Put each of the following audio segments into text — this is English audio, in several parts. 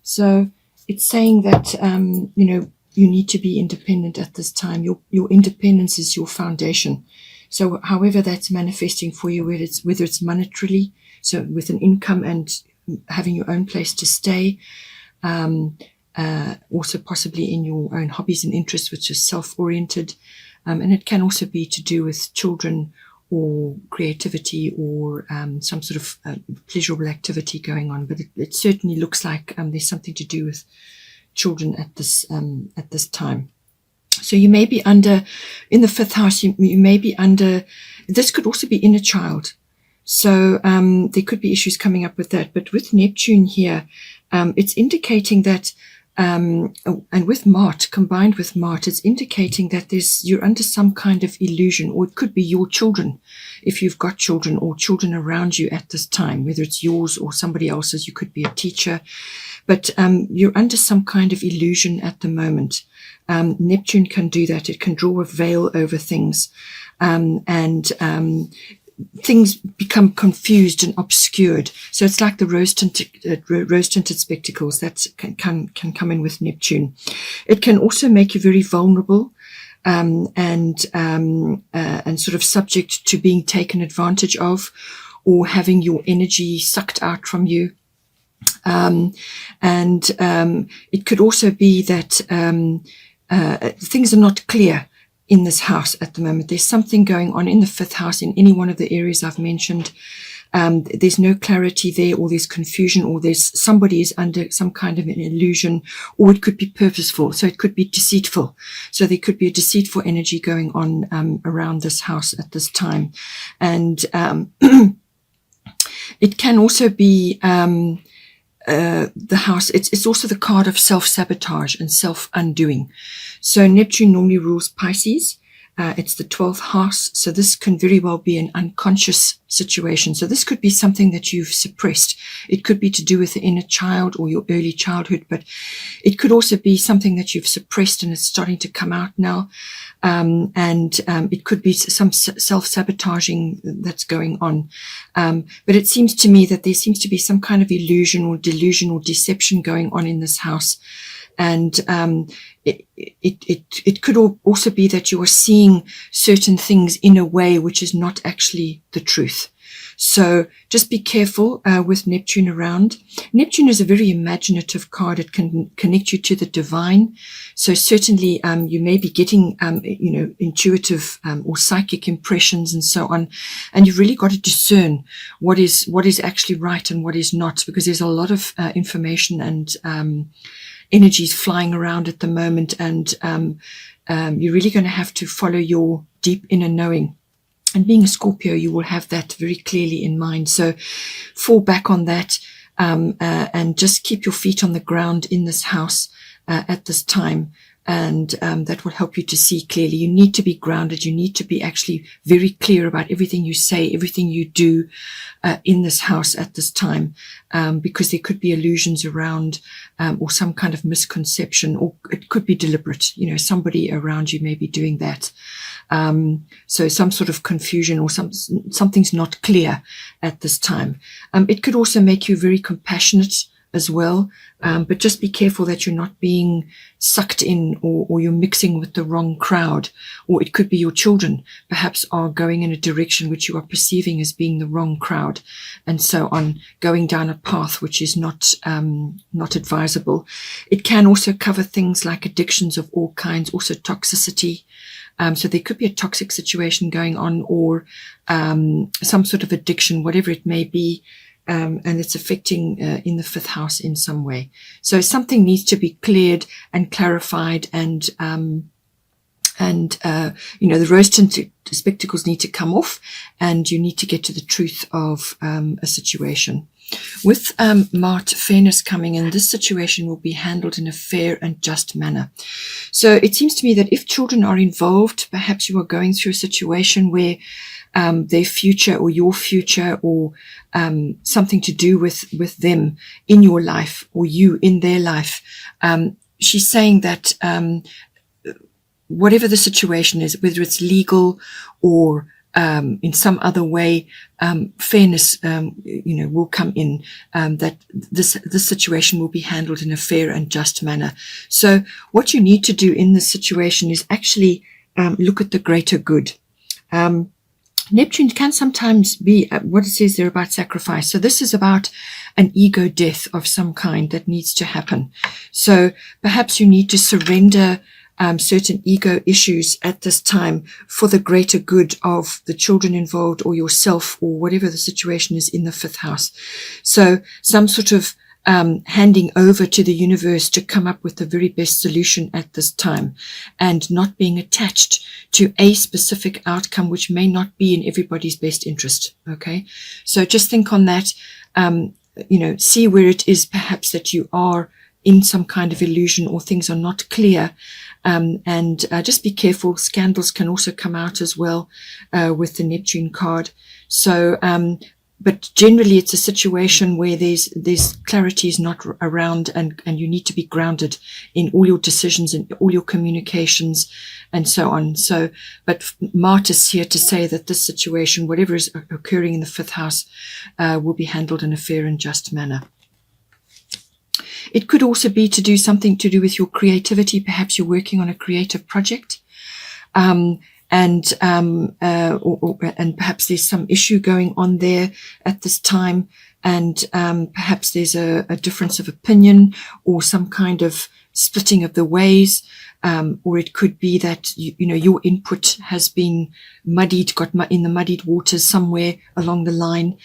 So it's saying that, you need to be independent at this time. Your independence is your foundation. So however that's manifesting for you, whether it's monetarily, so with an income and having your own place to stay, also possibly in your own hobbies and interests, which is self-oriented. And it can also be to do with children or creativity or some sort of pleasurable activity going on. But it certainly looks like there's something to do with children at this time. So you may be under, in the fifth house, you may be under, this could also be inner child. So there could be issues coming up with that. But with Neptune here, it's indicating that, and with Mart, combined with Mart, it's indicating that you're under some kind of illusion, or it could be your children, if you've got children or children around you at this time, whether it's yours or somebody else's. You could be a teacher, but you're under some kind of illusion at the moment. Neptune can do that. It can draw a veil over things, and things become confused and obscured. So it's like the rose-tinted spectacles that can come in with Neptune. It can also make you very vulnerable, and sort of subject to being taken advantage of, or having your energy sucked out from you. It could also be that things are not clear in this house at the moment. There's something going on in the fifth house in any one of the areas I've mentioned. There's no clarity there, or there's confusion, or there's somebody is under some kind of an illusion, or it could be purposeful. So it could be deceitful. So there could be a deceitful energy going on around this house at this time. And it can also be the house, it's also the card of self-sabotage and self-undoing. So Neptune normally rules Pisces. It's the 12th house. So this can very well be an unconscious situation. So this could be something that you've suppressed. It could be to do with the inner child or your early childhood, but it could also be something that you've suppressed and it's starting to come out now. It could be some self-sabotaging that's going on. But it seems to me that there seems to be some kind of illusion or delusion or deception going on in this house. And it could also be that you are seeing certain things in a way which is not actually the truth. So just be careful with Neptune around. Neptune is a very imaginative card. It can connect you to the divine. So certainly you may be getting intuitive or psychic impressions and so on. And you've really got to discern what is actually right and what is not, because there's a lot of information and energies flying around at the moment, and you're really going to have to follow your deep inner knowing. And being a Scorpio, you will have that very clearly in mind. So fall back on that, and just keep your feet on the ground in this house at this time. And that will help you to see clearly. You need to be grounded. You need to be actually very clear about everything you say, everything you do in this house at this time, because there could be illusions around, or some kind of misconception, or it could be deliberate. Somebody around you may be doing that. So some sort of confusion, or something's not clear at this time. It could also make you very compassionate as well, but just be careful that you're not being sucked in, or you're mixing with the wrong crowd. Or it could be your children perhaps are going in a direction which you are perceiving as being the wrong crowd, and so on, going down a path which is not advisable. It can also cover things like addictions of all kinds, also toxicity. So there could be a toxic situation going on, or some sort of addiction, whatever it may be. And it's affecting in the fifth house in some way. So something needs to be cleared and clarified, and the rose-tinted spectacles need to come off, and you need to get to the truth of a situation. With Mart fairness coming in, this situation will be handled in a fair and just manner. So it seems to me that if children are involved, perhaps you are going through a situation where their future or your future, or something to do with them in your life, or you in their life. She's saying that whatever the situation is, whether it's legal or in some other way, fairness, will come in, that this situation will be handled in a fair and just manner. So what you need to do in this situation is actually look at the greater good. Neptune can sometimes be what it says there about sacrifice. So this is about an ego death of some kind that needs to happen. So perhaps you need to surrender certain ego issues at this time for the greater good of the children involved or yourself or whatever the situation is in the 5th house. So some sort of handing over to the universe to come up with the very best solution at this time, and not being attached to a specific outcome which may not be in everybody's best interest. Okay, so just think on that. See where it is perhaps that you are in some kind of illusion or things are not clear, and just be careful. Scandals can also come out as well with the Neptune card. So but generally it's a situation where there's clarity is not around, and you need to be grounded in all your decisions and all your communications and so on. So, but Mart is here to say that this situation, whatever is occurring in the 5th house, will be handled in a fair and just manner. It could also be to do something to do with your creativity. Perhaps you're working on a creative project. And perhaps there's some issue going on there at this time, and perhaps there's a difference of opinion or some kind of splitting of the ways, or it could be that your input has been muddied, got in the muddied waters somewhere along the line,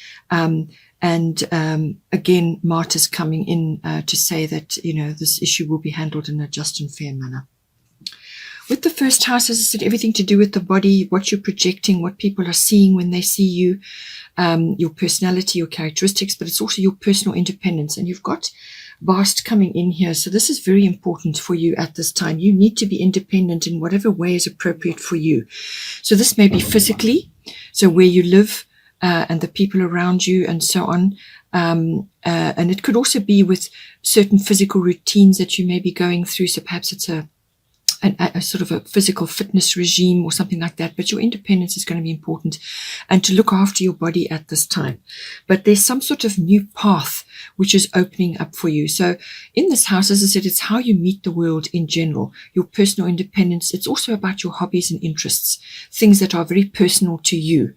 again, Mart is coming in to say that this issue will be handled in a just and fair manner. With the 1st house, as I said, everything to do with the body, what you're projecting, what people are seeing when they see you, your personality, your characteristics, but it's also your personal independence. And you've got Bast coming in here. So this is very important for you at this time. You need to be independent in whatever way is appropriate for you. So this may be physically, so where you live, and the people around you and so on. And it could also be with certain physical routines that you may be going through. So perhaps it's a sort of a physical fitness regime or something like that, but your independence is going to be important, and to look after your body at this time. But there's some sort of new path which is opening up for you. So in this house, as I said, it's how you meet the world in general, your personal independence. It's also about your hobbies and interests, things that are very personal to you.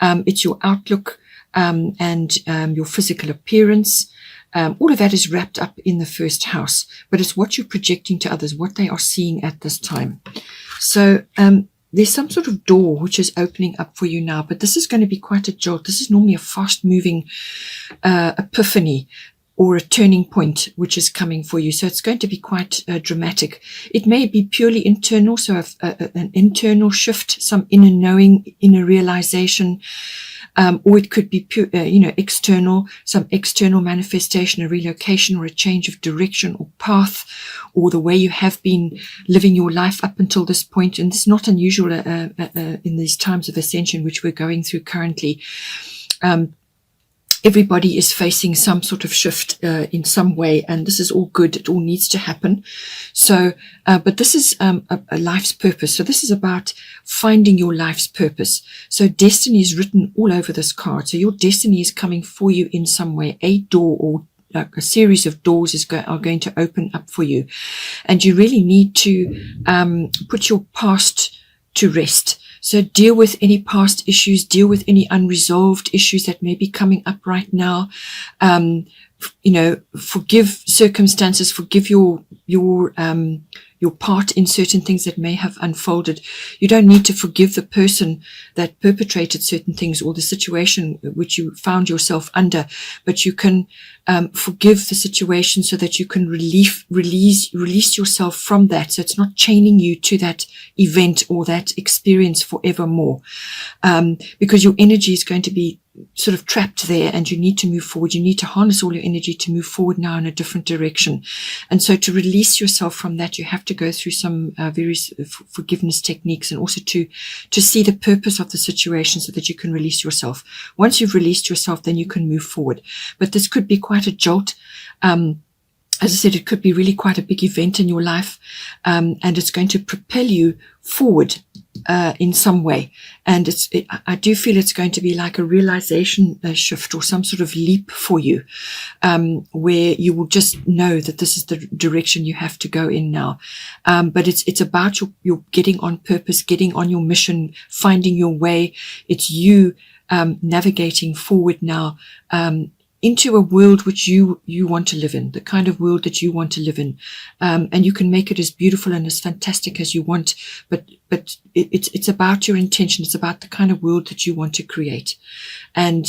It's your outlook and your physical appearance. All of that is wrapped up in the 1st house, but it's what you're projecting to others, what they are seeing at this time. So there's some sort of door which is opening up for you now, but this is going to be quite a jolt. This is normally a fast-moving epiphany or a turning point which is coming for you. So it's going to be quite dramatic. It may be purely internal, so an internal shift, some inner knowing, inner realization, or it could be pure, external, some external manifestation, a relocation or a change of direction or path, or the way you have been living your life up until this point. And this is not unusual in these times of ascension which we're going through currently. Everybody is facing some sort of shift in some way, and this is all good. It all needs to happen. So, but this is a life's purpose. So this is about finding your life's purpose. So destiny is written all over this card. So your destiny is coming for you in some way. A door or a series of doors are going to open up for you, and you really need to put your past to rest. So deal with any past issues, deal with any unresolved issues that may be coming up right now. Forgive circumstances, forgive your part in certain things that may have unfolded. You don't need to forgive the person that perpetrated certain things or the situation which you found yourself under, but you can forgive the situation so that you can release yourself from that. So it's not chaining you to that event or that experience forevermore, because your energy is going to be sort of trapped there, and you need to move forward. You need to harness all your energy to move forward now in a different direction. And so to release yourself from that, you have to go through some various forgiveness techniques, and also to see the purpose of the situation so that you can release yourself. Once you've released yourself, then you can move forward. But this could be quite a jolt. As I said, it could be really quite a big event in your life, and it's going to propel you forward in some way. And I do feel it's going to be like a realization shift or some sort of leap for you, where you will just know that this is the direction you have to go in now. But it's about your getting on purpose, getting on your mission, finding your way. It's you navigating forward now, into a world which you want to live in, the kind of world that you want to live in. And you can make it as beautiful and as fantastic as you want, but it's about your intention. It's about the kind of world that you want to create. And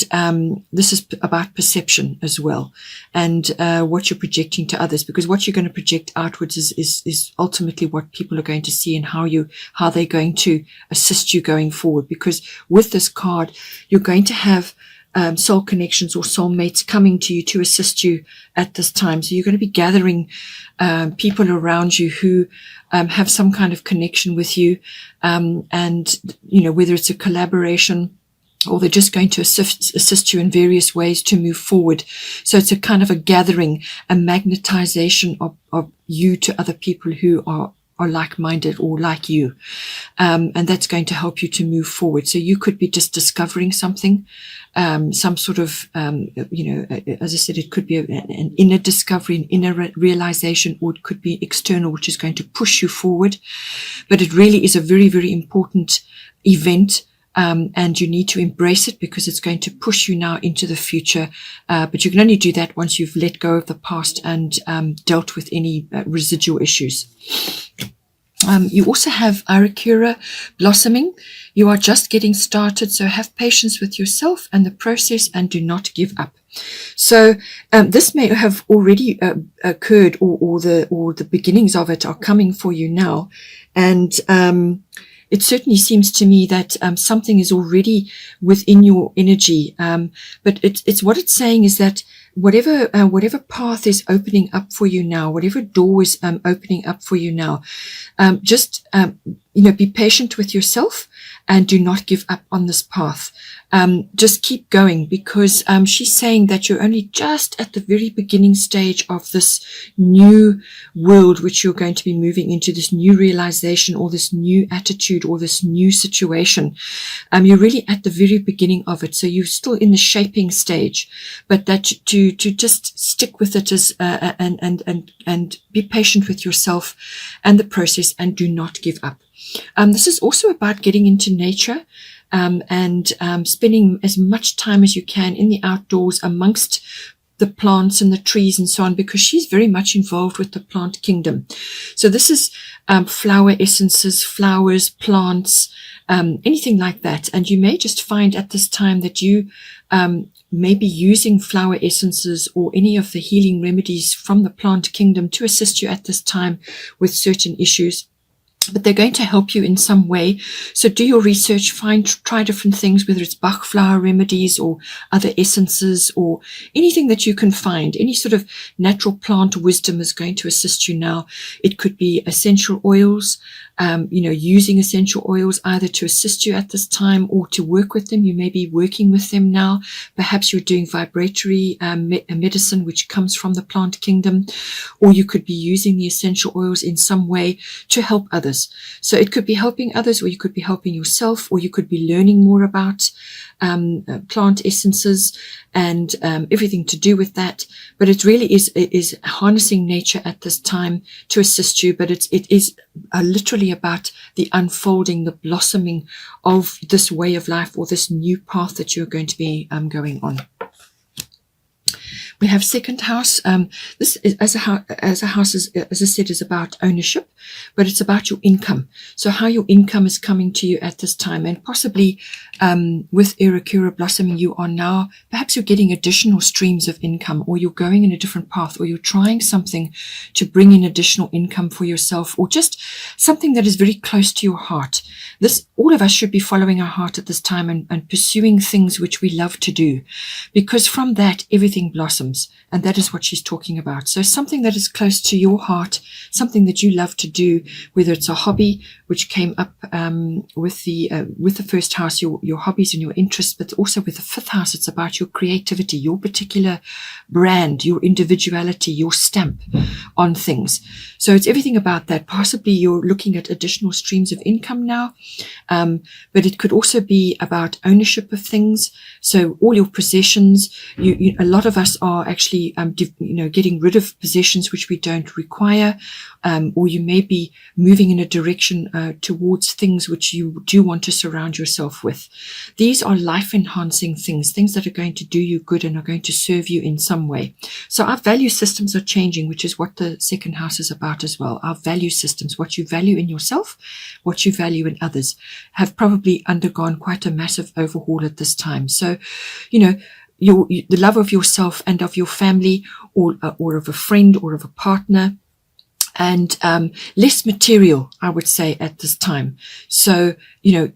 this is about perception as well, and what you're projecting to others, because what you're going to project outwards is ultimately what people are going to see, and how they're going to assist you going forward. Because with this card, you're going to have soul connections or soulmates coming to you to assist you at this time. So you're going to be gathering people around you who have some kind of connection with you, and whether it's a collaboration or they're just going to assist you in various ways to move forward. So it's a kind of a gathering, a magnetization of you to other people who are like-minded or like you. And that's going to help you to move forward. So you could be just discovering something, some sort of, as I said, it could be an inner discovery, an inner realization, or it could be external, which is going to push you forward. But it really is a very, very important event. And you need to embrace it, because it's going to push you now into the future. But you can only do that once you've let go of the past and dealt with any residual issues. You also have Arakura blossoming. You are just getting started, so have patience with yourself and the process, and do not give up. So this may have already occurred, or the beginnings of it are coming for you now, and it certainly seems to me that something is already within your energy. But it's what it's saying is that whatever path is opening up for you now, whatever door is opening up for you now, just be patient with yourself and do not give up on this path. Just keep going, because she's saying that you're only just at the very beginning stage of this new world which you're going to be moving into, this new realization or this new attitude or this new situation. You're really at the very beginning of it, so you're still in the shaping stage, but that to just stick with it as and be patient with yourself and the process, and do not give up. This is also about getting into nature, and spending as much time as you can in the outdoors amongst the plants and the trees and so on, because she's very much involved with the plant kingdom. So this is flower essences, flowers, plants, anything like that. And you may just find at this time that you may be using flower essences or any of the healing remedies from the plant kingdom to assist you at this time with certain issues. But they're going to help you in some way. So do your research, try different things, whether it's Bach flower remedies or other essences or anything that you can find. Any sort of natural plant wisdom is going to assist you now. It could be essential oils, using essential oils either to assist you at this time or to work with them. You may be working with them now. Perhaps you're doing vibratory medicine, which comes from the plant kingdom, or you could be using the essential oils in some way to help others. So it could be helping others, or you could be helping yourself, or you could be learning more about plant essences and everything to do with that. But it really is harnessing nature at this time to assist you. But it is literally about the unfolding, the blossoming of this way of life, or this new path that you're going to be going on. We have second house. This is as a house, as I said, is about ownership, but it's about your income. So how your income is coming to you at this time, and possibly with Arakura blossoming, you are now, perhaps you're getting additional streams of income, or you're going in a different path, or you're trying something to bring in additional income for yourself, or just something that is very close to your heart. All of us should be following our heart at this time and pursuing things which we love to do, because from that everything blossoms. systems. And that is what she's talking about. So something that is close to your heart, something that you love to do, whether it's a hobby, which came up with the first house, your hobbies and your interests, but also with the fifth house, it's about your creativity, your particular brand, your individuality, your stamp on things. So it's everything about that. Possibly you're looking at additional streams of income now, but it could also be about ownership of things. So all your possessions, a lot of us are actually, getting rid of possessions which we don't require, or you may be moving in a direction towards things which you do want to surround yourself with. These are life-enhancing things that are going to do you good and are going to serve you in some way. So our value systems are changing, which is what the second house is about as well. Our value systems, what you value in yourself, what you value in others, have probably undergone quite a massive overhaul at this time. So, the love of yourself and of your family, or of a friend or of a partner, and less material, I would say, at this time. So,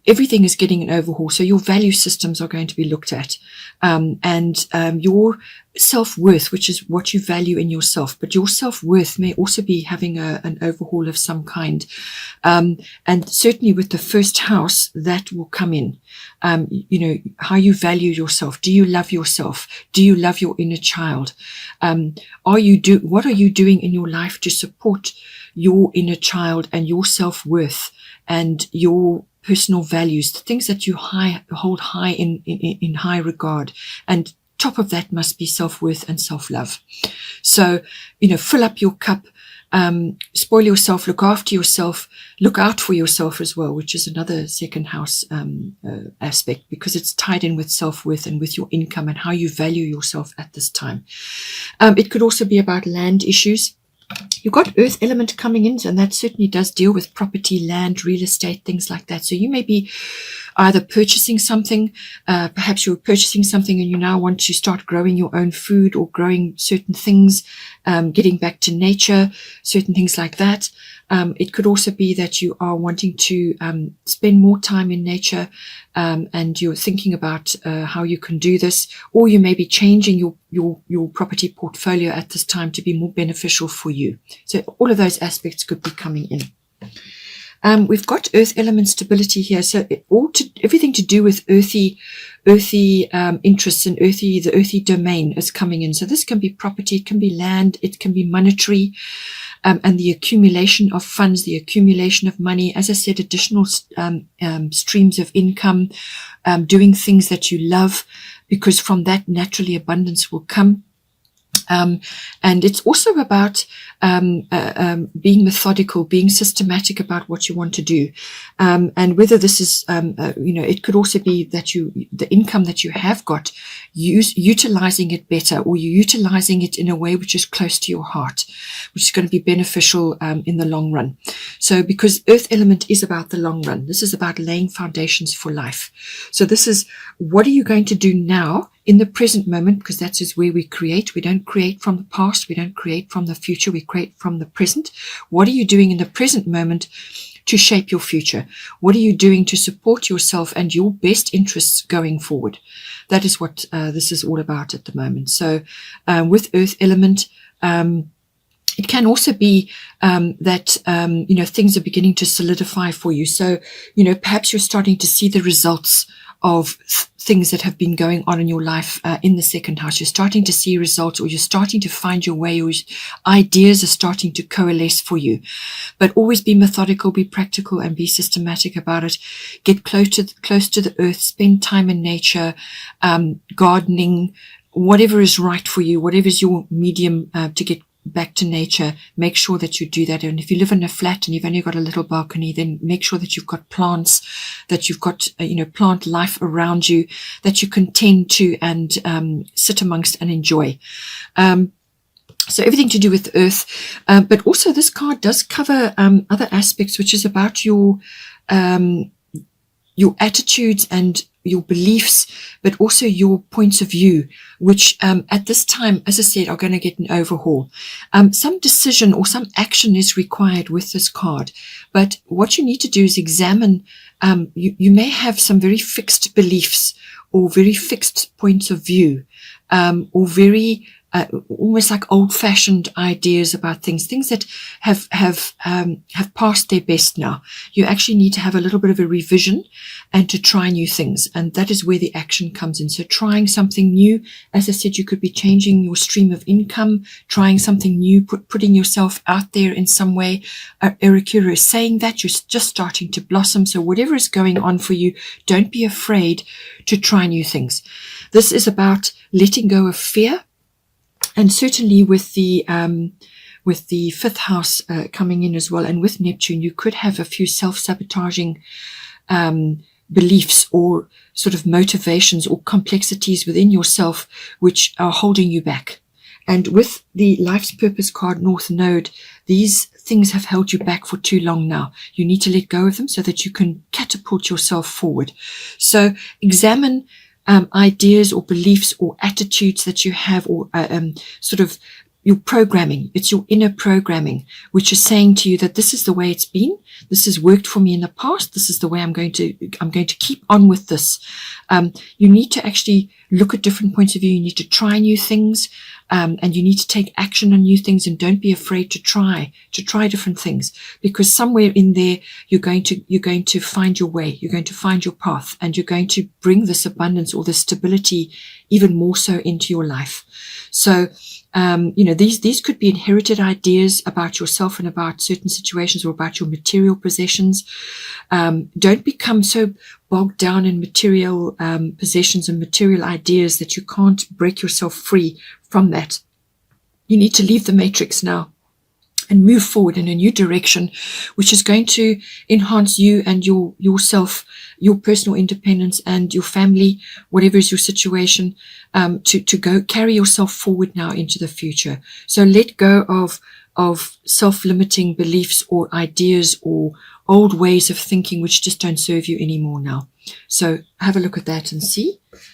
everything is getting an overhaul. So your value systems are going to be looked at, and your self-worth, which is what you value in yourself. But your self-worth may also be having an overhaul of some kind. And certainly with the first house, that will come in. How you value yourself. Do you love yourself? Do you love your inner child? What are you doing in your life to support your inner child and your self-worth and your personal values, the things that you hold high in high regard? And top of that must be self-worth and self-love. So, fill up your cup, spoil yourself, look after yourself, look out for yourself as well, which is another second house aspect, because it's tied in with self-worth and with your income and how you value yourself at this time. It could also be about land issues. You've got earth element coming in, and that certainly does deal with property, land, real estate, things like that. So you may be either purchasing something, perhaps you're purchasing something and you now want to start growing your own food or growing certain things, getting back to nature, certain things like that. It could also be that you are wanting to spend more time in nature, and you're thinking about how you can do this, or you may be changing your property portfolio at this time to be more beneficial for you. So all of those aspects could be coming in. We've got earth element stability here, so everything to do with earthy interests and the earthy domain is coming in. So this can be property, it can be land, it can be monetary, and the accumulation of funds, the accumulation of money. As I said, additional streams of income, doing things that you love, because from that naturally abundance will come. And it's also about being methodical, being systematic about what you want to do. And whether this is, it could also be that the income that you have got, utilizing it better, or you're utilizing it in a way which is close to your heart, which is going to be beneficial in the long run. So because earth element is about the long run, this is about laying foundations for life. So this is, what are you going to do now in the present moment, because that is where we create. We don't create from the past. We don't create from the future. We create from the present. What are you doing in the present moment to shape your future? What are you doing to support yourself and your best interests going forward? That is what this is all about at the moment. So with earth element, it can also be that, things are beginning to solidify for you. So, perhaps you're starting to see the results of things that have been going on in your life in the second house. You're starting to see results, or you're starting to find your way, or ideas are starting to coalesce for you. But always be methodical, be practical, and be systematic about it. Get close to the earth, spend time in nature, gardening, whatever is right for you, whatever is your medium to get back to nature. Make sure that you do that. And if you live in a flat and you've only got a little balcony, then make sure that you've got plants, that you've got plant life around you that you can tend to and sit amongst and enjoy. So everything to do with earth, but also this card does cover other aspects, which is about your attitudes and your beliefs, but also your points of view, which at this time, as I said, are going to get an overhaul. Some decision or some action is required with this card, but what you need to do is examine, you may have some very fixed beliefs or very fixed points of view, or very almost like old-fashioned ideas about things that have passed their best now. You actually need to have a little bit of a revision and to try new things, and that is where the action comes in. So trying something new, as I said, you could be changing your stream of income, trying something new, putting yourself out there in some way. Erikura is saying that you're just starting to blossom. So whatever is going on for you, don't be afraid to try new things. This is about letting go of fear. And certainly with the fifth house coming in as well, and with Neptune, you could have a few self-sabotaging beliefs or sort of motivations or complexities within yourself which are holding you back. And with the Life's Purpose card, North Node, these things have held you back for too long now. You need to let go of them so that you can catapult yourself forward. So examine ideas or beliefs or attitudes that you have, or sort of your programming. It's your inner programming, which is saying to you that this is the way it's been. This has worked for me in the past. This is the way I'm going to keep on with this. You need to actually look at different points of view. You need to try new things, and you need to take action on new things, and don't be afraid to try different things, because somewhere in there you're going to find your way. You're going to find your path, and you're going to bring this abundance or this stability even more so into your life. So these could be inherited ideas about yourself and about certain situations, or about your material possessions. Don't become so bogged down in material possessions and material ideas that you can't break yourself free from that. You need to leave the matrix now and move forward in a new direction, which is going to enhance you and yourself, your personal independence, and your family, whatever is your situation, to go carry yourself forward now into the future. So let go of self-limiting beliefs or ideas or old ways of thinking which just don't serve you anymore now. So have a look at that and see.